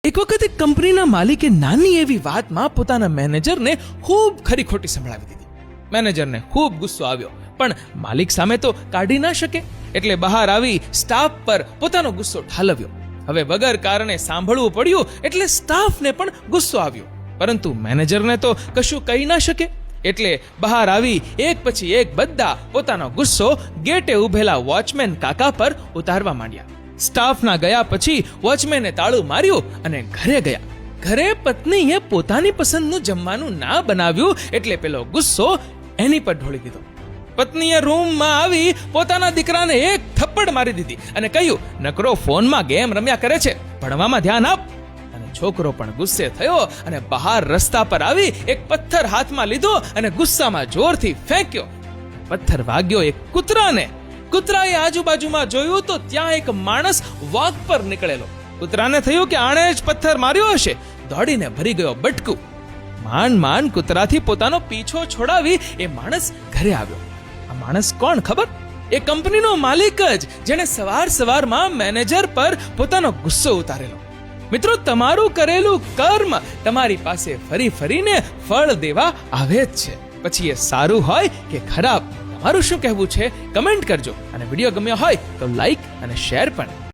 એક વખત એક કંપનીના માલિકે નાની એવી વાતમાં પોતાના મેનેજરને ખૂબ ખરી ખોટી સંભળાવી દીધી. મેનેજરને ખૂબ ગુસ્સો આવ્યો, પણ માલિક સામે તો કાઢી ના શકે, એટલે બહાર આવી સ્ટાફ પર પોતાનો ગુસ્સો ઠાલવ્યો. હવે વગર કારણે સાંભળવું પડ્યું એટલે સ્ટાફને પણ ગુસ્સો આવ્યો, પરંતુ મેનેજરને તો કશું કહી ના શકે, એટલે બહાર આવી એક પછી એક બધા પોતાનો ગુસ્સો ગેટે ઉભેલા વોચમેન કાકા પર ઉતારવા માંડ્યા. સ્ટાફના ગયા પછી વોચમેને તાળું માર્યું અને ઘરે ગયા. ઘરે પત્નીએ પોતાની પસંદનું જમવાનું ના બનાવ્યું એટલે પેલો ગુસ્સો એની પર ઢોળી દીધો. પત્નીએ રૂમમાં આવી પોતાના દીકરાને એક થપ્પડ મારી દીધી અને કહ્યું, નકરો ફોનમાં ગેમ રમ્યા કરે છે, ભણવામાં ધ્યાન આપ. અને છોકરો પણ ગુસ્સે થયો અને બહાર રસ્તા પર આવી એક પથ્થર હાથમાં લીધો અને ગુસ્સામાં જોરથી ફેંક્યો. પથ્થર વાગ્યો એક કૂતરાને. કૂતરાએ આજુબાજુમાં જોયું તો ત્યાં એક માણસ વોક પર નીકળેલો. કૂતરાને થયું કે આણે જ પથ્થર માર્યો હશે. દોડીને ભરી ગયો બટકું. માંડ કૂતરાથી પોતાનો પીછો છોડાવી એ માણસ ઘરે આવ્યો. આ માણસ કોણ ખબર? એ કંપનીનો માલિક જ, જેણે સવારમાં મેનેજર પર પોતાનો ગુસ્સો ઉતારેલો. મિત્રો, તમારું કરેલું કર્મ તમારી પાસે ફરીને ફળ દેવા આવે જ છે, પછી એ સારું હોય કે ખરાબ. તમારું શું કહેવું છે કમેન્ટ કરજો, અને વિડીયો ગમ્યો હોય તો લાઈક અને શેર પણ.